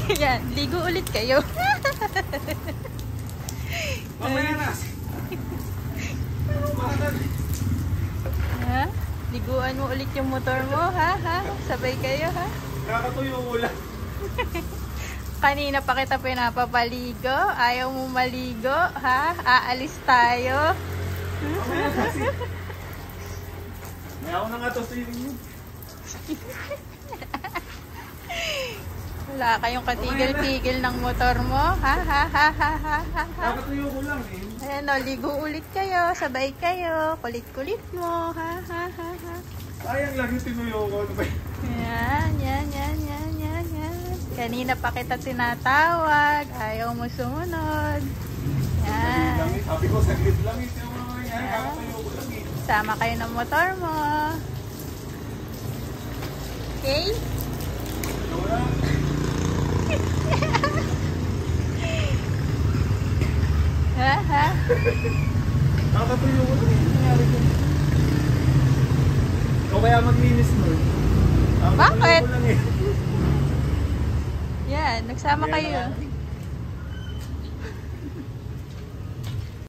Yan, ligo ulit kayo. Mamaya na. Ha? Liguan mo ulit yung motor mo, ha? Sabay kayo, ha? Nakakatuyo ko lang. Kanina pa kita pinapapaligo. Ayaw mo maligo, ha? Aalis tayo. Mamaya na kasi. May ako na nga to sa inyo. Wala kayong katigil-tigil ng motor mo, ha? Nakakatuyo ko lang eh. Ayan o, ligo ulit kayo. Sabay kayo. Kulit-kulit mo, ha? Sayang lang yung tinuyo ko. Ano ba yun? Yan. Kanina pa kita tinatawag. Ayaw mo sumunod. Saglit lang Yan. eh. Sabi ko saglit lang eh. Sino mo naman yan? Nakakatuyo ko lang eh. Sama kayo ng motor mo. Okay? Wala. Ha? Nakakatuyo ko lang eh. O kaya maglinis mo. Bakit? Nakakatuyo ko lang eh. Yan, nagsama Kaya kayo. naman.